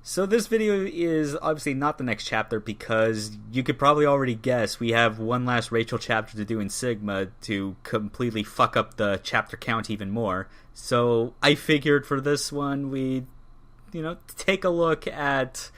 So this video is obviously not the next chapter because you could probably already guess we have one last Rachel chapter to do in Sigma to completely fuck up the chapter count even more. So I figured for this one we'd, take a look at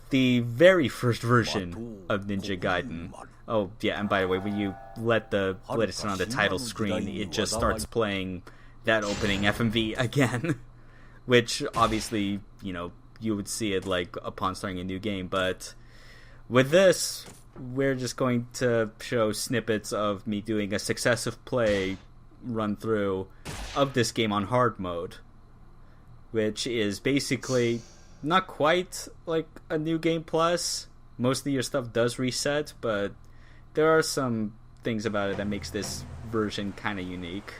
the very first version of Ninja Gaiden. Oh yeah, and by the way, when you let it sit on the title screen, it just starts playing that opening FMV again, which obviously, you would see it like upon starting a new game. But with this, we're just going to show snippets of me doing a successive play run through of this game on hard mode, which is basically not quite like a new game plus. Most of your stuff does reset, but there are some things about it that makes this version kind of unique.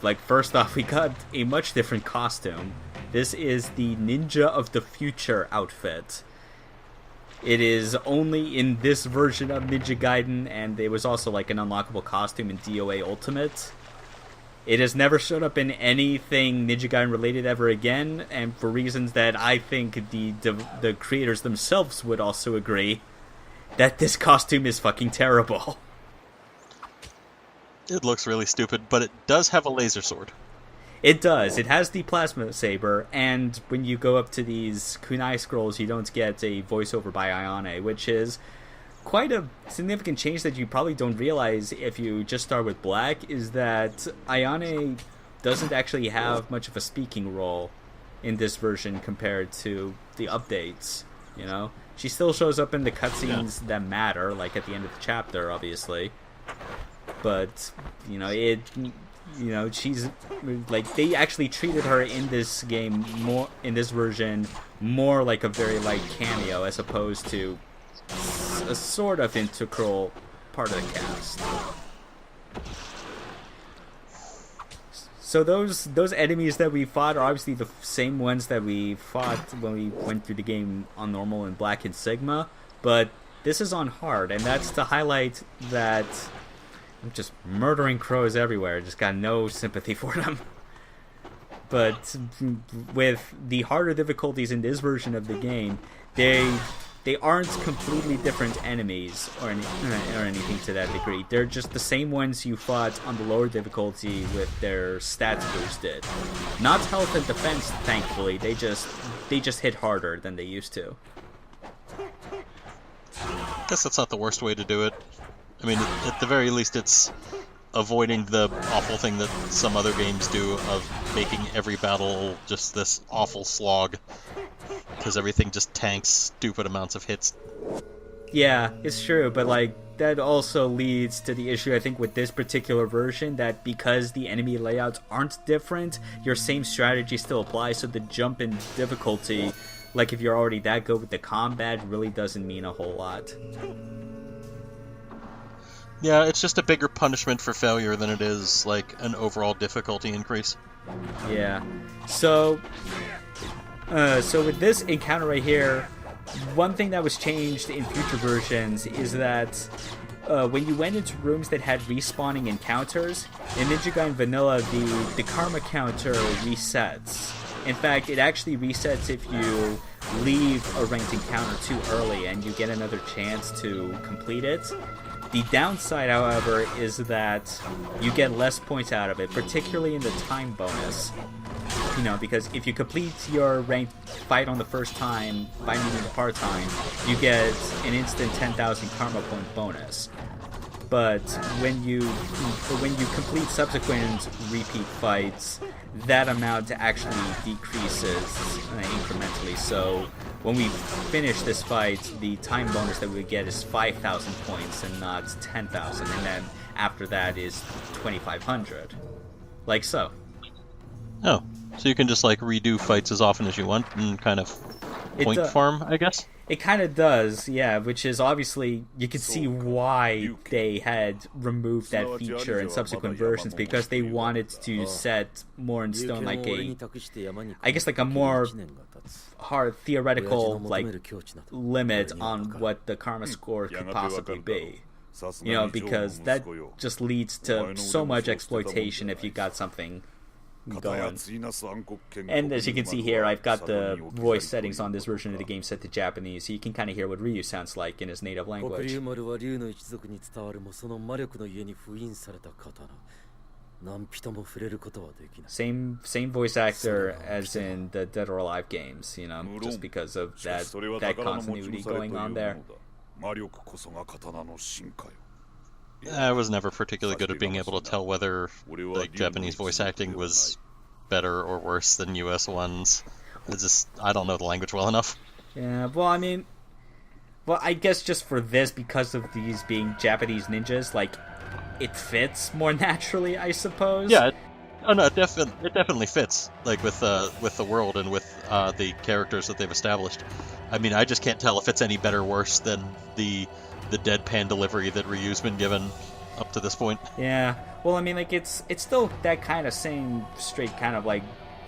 Like, first off, we got a much different costume. This is the Ninja of the Future outfit. It is only in this version of Ninja Gaiden, and it was also like an unlockable costume in DOA Ultimate. It has never showed up in anything Ninja Gaiden related ever again, and for reasons that I think the creators themselves would also agree, that this costume is fucking terrible. It looks really stupid, but it does have a laser sword. It does. It has the plasma saber, and when you go up to these kunai scrolls, you don't get a voiceover by Ayane, which is quite a significant change that you probably don't realize if you just start with Black, is that Ayane doesn't actually have much of a speaking role in this version compared to the updates, She still shows up in the cutscenes that matter, like at the end of the chapter, obviously. But, she's, like, they actually treated her in this game, in this version, more like a very light cameo as opposed to a sort of integral part of the cast. So those enemies that we fought are obviously the same ones that we fought when we went through the game on normal and Black and Sigma, but this is on hard, and that's to highlight that I'm just murdering crows everywhere. Just got no sympathy for them. But with the harder difficulties in this version of the game, they aren't completely different enemies or anything to that degree. They're just the same ones you fought on the lower difficulty with their stats boosted. Not health and defense, thankfully. They just hit harder than they used to. I guess that's not the worst way to do it. I mean, at the very least, it's avoiding the awful thing that some other games do of making every battle just this awful slog, because everything just tanks stupid amounts of hits. Yeah, it's true, but that also leads to the issue, I think, with this particular version, that because the enemy layouts aren't different, your same strategy still applies, so the jump in difficulty, like if you're already that good with the combat, really doesn't mean a whole lot. Yeah, it's just a bigger punishment for failure than it is, like, an overall difficulty increase. Yeah. So with this encounter right here, one thing that was changed in future versions is that when you went into rooms that had respawning encounters, in Ninja Gaiden Vanilla, the karma counter resets. In fact, it actually resets if you leave a ranked encounter too early and you get another chance to complete it. The downside, however, is that you get less points out of it, particularly in the time bonus. Because if you complete your ranked fight on the first time by meaning the part-time, you get an instant 10,000 karma point bonus. But when you complete subsequent repeat fights, that amount actually decreases incrementally. So when we finish this fight, the time bonus that we get is 5,000 points and not 10,000, and then after that is 2,500. Like so. Oh, so you can just redo fights as often as you want and kind of point farm, I guess? It kind of does, yeah, which is obviously, you can see why they had removed that feature in subsequent versions, because they wanted to set more in stone like a more hard theoretical limit on what the karma score could possibly be. Because that just leads to so much exploitation if you got something going. And as you can see here, I've got the voice settings on this version of the game set to Japanese, so you can kind of hear what Ryu sounds like in his native language. Same voice actor as in the Dead or Alive games, you know, just because of that continuity going on there. I was never particularly good at being able to tell whether like Japanese voice acting was better or worse than US ones. I don't know the language well enough. Yeah, well, I guess just for this, because of these being Japanese ninjas, like, it fits more naturally, I suppose. Yeah, it definitely fits, like with the world and with the characters that they've established. I mean, I just can't tell if it's any better or worse than the deadpan delivery that Ryu's been given up to this point. Yeah, well, I mean, like, it's still that kind of same straight kind of like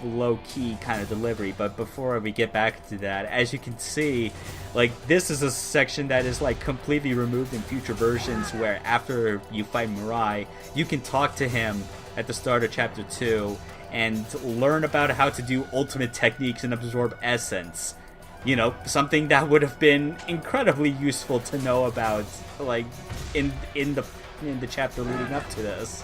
low-key kind of delivery, but before we get back to that, as you can see, like, this is a section that is like completely removed in future versions, where after you fight Mirai, you can talk to him at the start of chapter 2 and learn about how to do ultimate techniques and absorb essence. You know, something that would have been incredibly useful to know about, like, in the chapter leading up to this.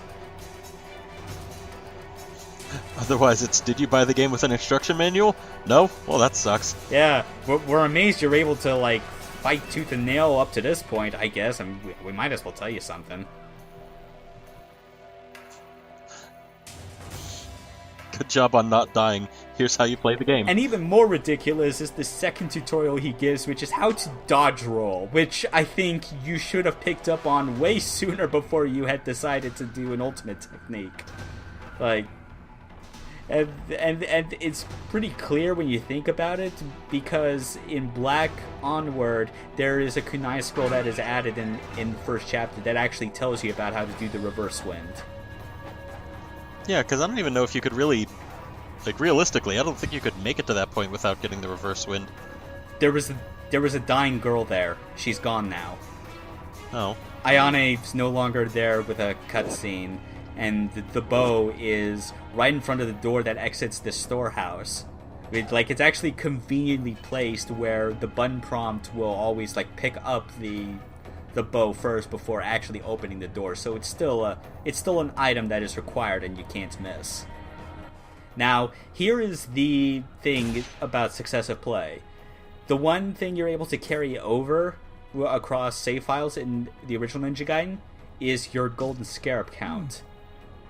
Otherwise, it's, did you buy the game with an instruction manual? No? Well, that sucks. Yeah, we're amazed you're able to, like, fight tooth and nail up to this point, I guess. I mean, we might as well tell you something. Good job on not dying. Here's how you play the game. And even more ridiculous is the second tutorial he gives, which is how to dodge roll, which I think you should have picked up on way sooner before you had decided to do an ultimate technique. Like, and it's pretty clear when you think about it, because in Black Onward, there is a kunai scroll that is added in the first chapter that actually tells you about how to do the reverse wind. Yeah, because I don't even know if you could really, like, realistically, I don't think you could make it to that point without getting the reverse wind. There was a dying girl there. She's gone now. Oh. Ayane's no longer there with a cutscene, and the bow is right in front of the door that exits the storehouse. It's actually conveniently placed where the button prompt will always, like, pick up the bow first before actually opening the door, so it's still an item that is required and you can't miss. Now, here is the thing about successive play. The one thing you're able to carry over across save files in the original Ninja Gaiden is your golden scarab count.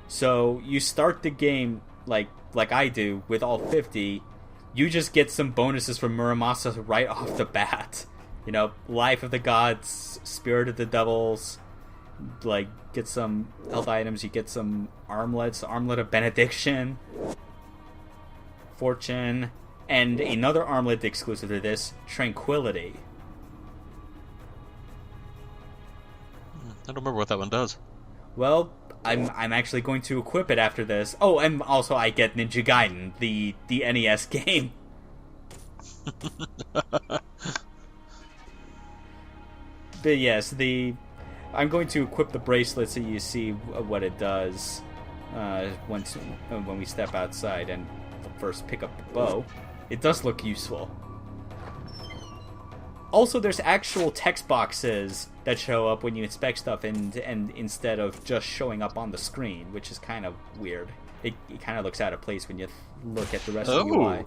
So you start the game like I do with all 50, you just get some bonuses from Muramasa right off the bat. You know, Life of the Gods, Spirit of the Devils, like, get some health items, you get some armlets, Armlet of Benediction, Fortune, and another armlet exclusive to this, Tranquility. I don't remember what that one does. Well, I'm actually going to equip it after this. Oh, and also I get Ninja Gaiden, the NES game. But yes, I'm going to equip the bracelet so you see what it does when we step outside and first pick up the bow. It does look useful. Also, there's actual text boxes that show up when you inspect stuff, and instead of just showing up on the screen, which is kind of weird. It kind of looks out of place when you look at the rest of the UI.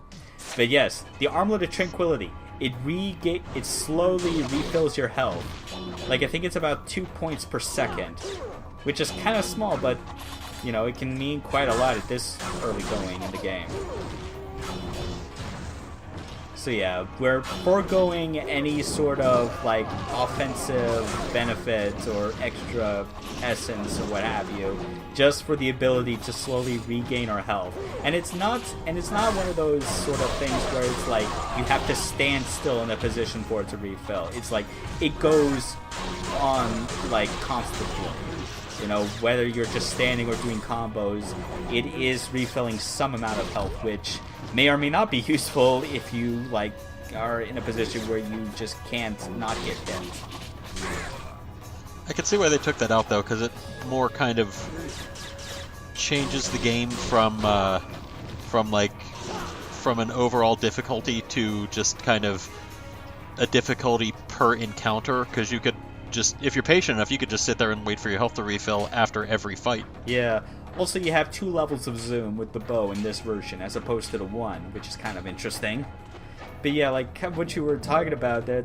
But yes, the Armlet of Tranquility. It slowly refills your health. Like, I think it's about 2 points per second, which is kind of small, but, you know, it can mean quite a lot at this early going in the game. So yeah, we're foregoing any sort of, like, offensive benefit or extra essence or what have you, just for the ability to slowly regain our health. And it's not one of those sort of things where it's like you have to stand still in a position for it to refill. It's like it goes on, like, constantly. You know, whether you're just standing or doing combos, it is refilling some amount of health, which may or may not be useful if you, like, are in a position where you just can't not get hit. I can see why they took that out, though, because it more kind of changes the game from an overall difficulty to just kind of a difficulty per encounter, because you could just, if you're patient enough, you could just sit there and wait for your health to refill after every fight. Yeah. Also, you have 2 levels of zoom with the bow in this version, as opposed to the 1, which is kind of interesting. But yeah, like what you were talking about, that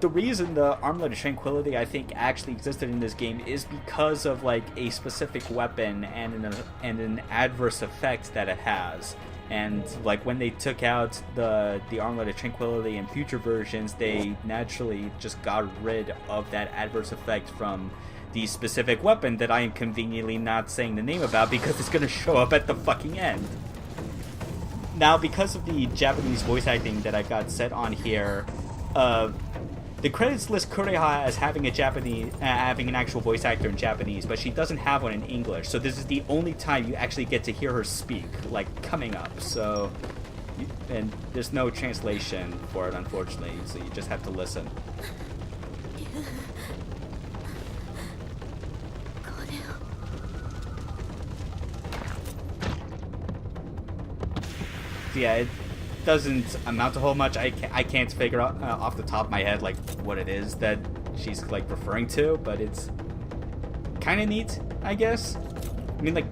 the reason the Armlet of Tranquility, I think, actually existed in this game is because of like a specific weapon and an adverse effect that it has. And like when they took out the Armlet of Tranquility in future versions, they naturally just got rid of that adverse effect from the specific weapon that I am conveniently not saying the name about because it's going to show up at the fucking end. Now, because of the Japanese voice acting that I got set on here, the credits list Kureha as having having an actual voice actor in Japanese, but she doesn't have one in English. So this is the only time you actually get to hear her speak, like coming up. So, and there's no translation for it, unfortunately. So you just have to listen. Yeah, it doesn't amount to whole much. I can't figure out off the top of my head like what it is that she's like referring to, but it's kind of neat, I guess. I mean, like,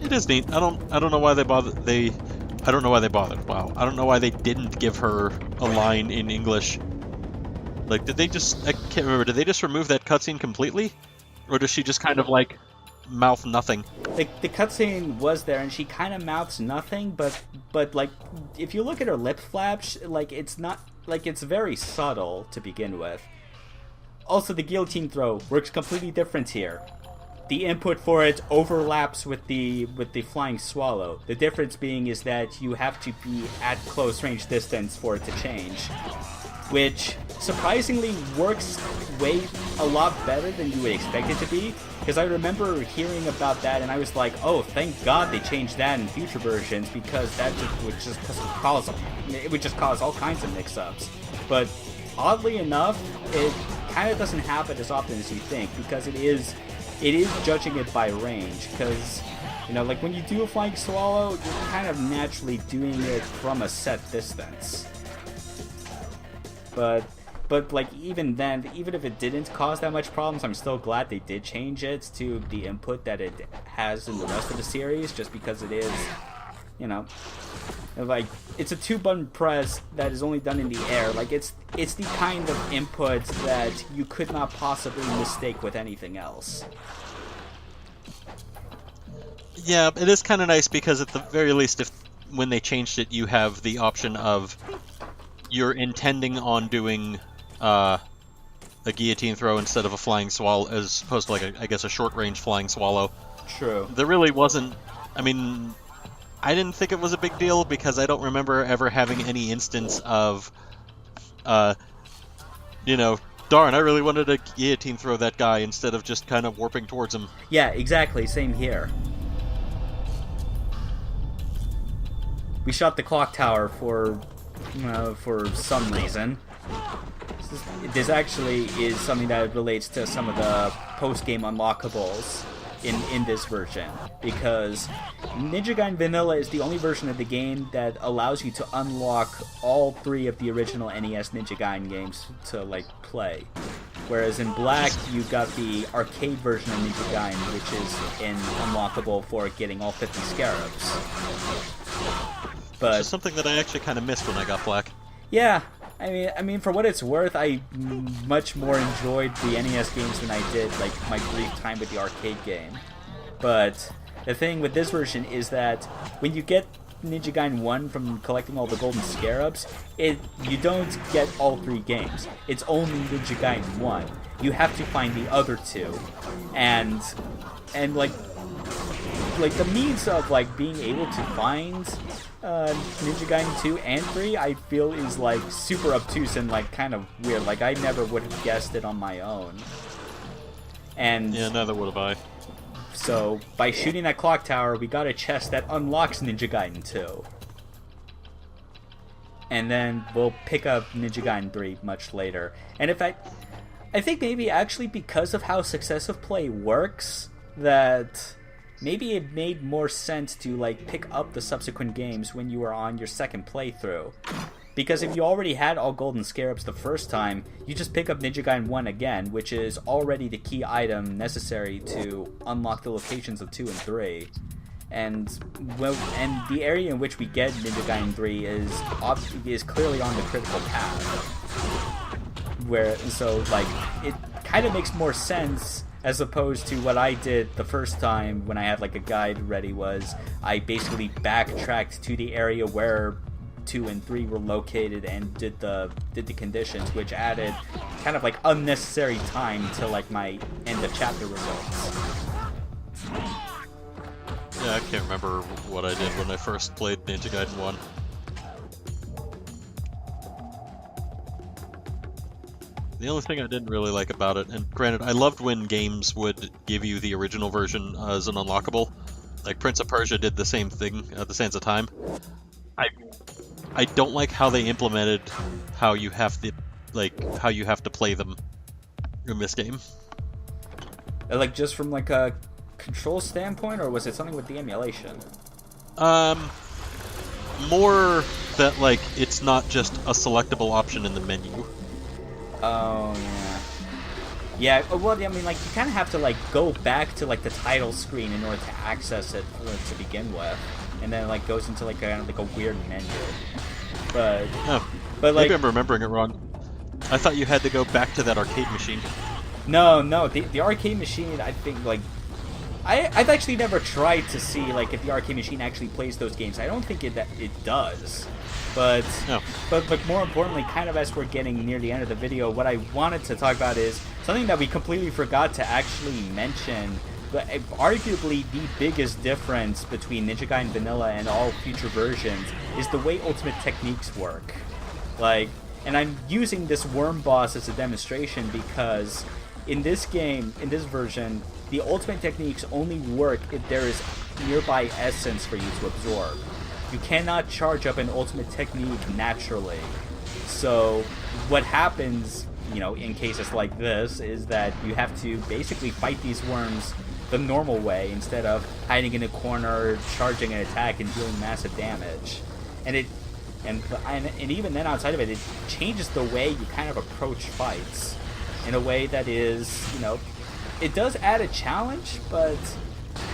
it is neat. I don't know why they bothered. I don't know why they bothered. Wow, I don't know why they didn't give her a line in English. Like, did they just? I can't remember. Did they just remove that cutscene completely, or does she just kind of like mouth nothing? Like, the cutscene was there, and she kind of mouths nothing, but like, if you look at her lip flaps, like, it's not, like, it's very subtle to begin with. Also, the guillotine throw works completely different here. The input for it overlaps with the flying swallow. The difference being is that you have to be at close range distance for it to change, which surprisingly works a lot better than you would expect it to be. Because I remember hearing about that, and I was like, "Oh, thank God they changed that in future versions, because that would just cause all kinds of mix-ups." But oddly enough, it kind of doesn't happen as often as you think, because it is judging it by range. Because, you know, like when you do a flying swallow, you're kind of naturally doing it from a set distance. But like, even then, even if it didn't cause that much problems, I'm still glad they did change it to the input that it has in the rest of the series, just because it is, you know, like, it's a 2-button press that is only done in the air. Like, it's the kind of input that you could not possibly mistake with anything else. Yeah, it is kind of nice because at the very least, when they changed it, you have the option of you're intending on doing a guillotine throw instead of a flying swallow, as opposed to like a short-range flying swallow. True. There really wasn't. I mean, I didn't think it was a big deal because I don't remember ever having any instance of, you know, darn, I really wanted to guillotine throw that guy instead of just kind of warping towards him. Yeah, exactly. Same here. We shot the clock tower for some reason. This actually is something that relates to some of the post-game unlockables in this version, because Ninja Gaiden Vanilla is the only version of the game that allows you to unlock all 3 of the original NES Ninja Gaiden games to, like, play. Whereas in Black, you got the arcade version of Ninja Gaiden, which is unlockable for getting all 50 scarabs. But which is something that I actually kind of missed when I got Black. Yeah, I mean, for what it's worth, I much more enjoyed the NES games than I did, like, my brief time with the arcade game. But the thing with this version is that when you get Ninja Gaiden 1 from collecting all the golden scarabs, you don't get all 3 games. It's only Ninja Gaiden 1. You have to find the other 2. And like the means of, like, being able to find Ninja Gaiden 2 and 3, I feel, is, like, super obtuse and, like, kind of weird. Like, I never would have guessed it on my own. And yeah, neither would have I. So, by shooting that clock tower, we got a chest that unlocks Ninja Gaiden 2. And then we'll pick up Ninja Gaiden 3 much later. And in fact, I think maybe actually because of how successive play works, that maybe it made more sense to like pick up the subsequent games when you were on your second playthrough. Because if you already had all golden scarabs the first time, you just pick up Ninja Gaiden 1 again, which is already the key item necessary to unlock the locations of 2 and 3. And the area in which we get Ninja Gaiden 3 is clearly on the critical path. It kind of makes more sense as opposed to what I did the first time when I had like a guide ready. Was I basically backtracked to the area where 2 and 3 were located and did the conditions, which added kind of like unnecessary time to like my end of chapter results. Yeah, I can't remember what I did when I first played Ninja Gaiden 1. The only thing I didn't really like about it, and granted, I loved when games would give you the original version as an unlockable. Like Prince of Persia did the same thing at the Sands of Time. I don't like how they implemented how you have to play them in this game. Like just from like a control standpoint, or was it something with the emulation? More that like it's not just a selectable option in the menu. Oh yeah. Yeah, well, I mean, like you kind of have to like go back to like the title screen in order to access it to begin with, and then like goes into like kind of like a weird menu. But like maybe I'm remembering it wrong. I thought you had to go back to that arcade machine. No, the arcade machine, I think like I've actually never tried to see like if the arcade machine actually plays those games. I don't think it does. But more importantly, kind of as we're getting near the end of the video, what I wanted to talk about is something that we completely forgot to actually mention. But arguably the biggest difference between Ninja Gaiden Vanilla and all future versions is the way ultimate techniques work. Like, and I'm using this worm boss as a demonstration because in this game, in this version, the ultimate techniques only work if there is nearby essence for you to absorb. You cannot charge up an ultimate technique naturally. So what happens, you know, in cases like this, is that you have to basically fight these worms the normal way instead of hiding in a corner, charging an attack, and dealing massive damage. And even then, outside of it, it changes the way you kind of approach fights in a way that is, you know, it does add a challenge, but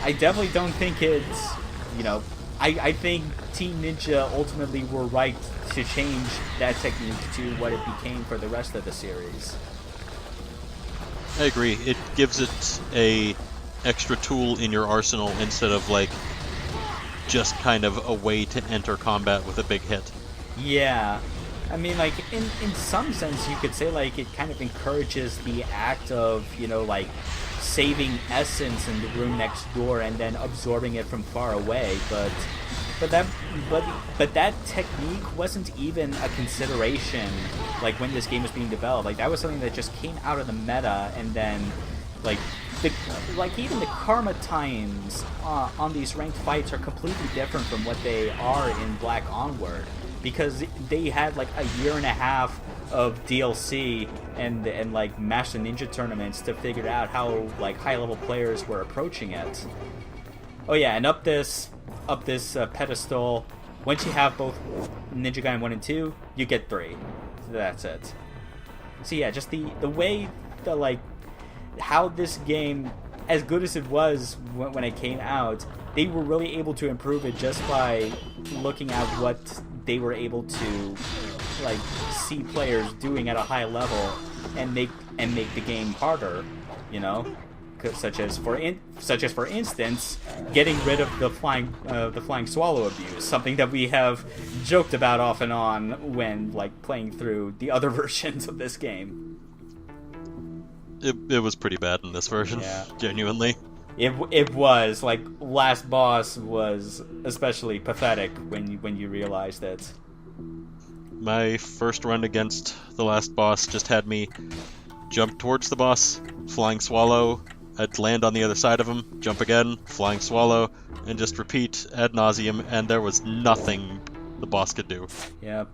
I definitely don't think it's, you know, I think Team Ninja ultimately were right to change that technique to what it became for the rest of the series. I agree. It gives it a extra tool in your arsenal instead of like just kind of a way to enter combat with a big hit. Yeah. I mean, like, in some sense, you could say, like, it kind of encourages the act of, you know, like, saving essence in the room next door and then absorbing it from far away, but that technique wasn't even a consideration, like, when this game was being developed. Like, that was something that just came out of the meta, and then, like, even the karma times on these ranked fights are completely different from what they are in Black Onward, because they had like a year and a half of DLC and like Master Ninja tournaments to figure out how like high level players were approaching it. Oh yeah, and up this pedestal, once you have both Ninja Gaiden 1 and 2, you get 3. So that's it. So yeah, just the way the like how this game, as good as it was when it came out, they were really able to improve it just by looking at what they were able to like see players doing at a high level and make the game harder, you know, such as for instance getting rid of the flying swallow abuse, something that we have joked about off and on when like playing through the other versions of this game. It was pretty bad in this version, yeah. Genuinely. It was, like, last boss was especially pathetic when you realized it. My first run against the last boss just had me jump towards the boss, flying swallow, I'd land on the other side of him, jump again, flying swallow, and just repeat ad nauseum, and there was nothing the boss could do. Yep.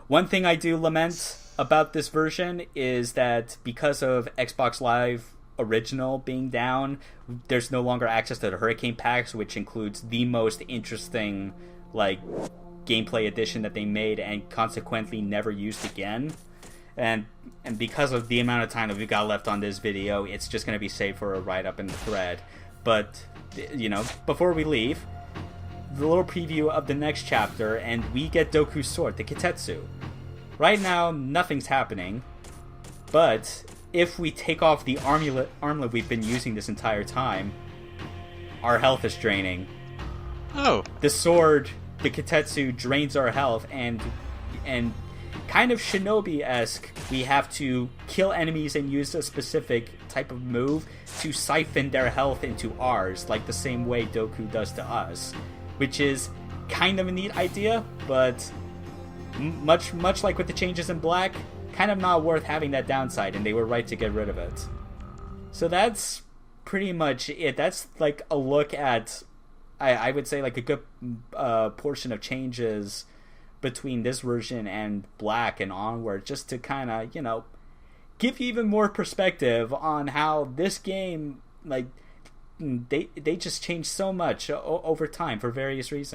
One thing I do lament about this version is that because of Xbox Live original being down, there's no longer access to the Hurricane packs, which includes the most interesting like gameplay addition that they made and consequently never used again. And because of the amount of time that we've got left on this video, it's just going to be saved for a write-up in the thread. But, you know, before we leave, the little preview of the next chapter, and we get Doku's sword, the Kitetsu. Right now, nothing's happening, but if we take off the armlet we've been using this entire time, our health is draining. Oh. The sword, the Kitetsu, drains our health, and kind of Shinobi-esque, we have to kill enemies and use a specific type of move to siphon their health into ours, like the same way Doku does to us. Which is kind of a neat idea, but much like with the changes in Black, kind of not worth having that downside, and they were right to get rid of it. So that's pretty much it. That's like a look at, I would say, like a good portion of changes between this version and Black and onward, just to kind of, you know, give you even more perspective on how this game, like, they just changed so much over time for various reasons.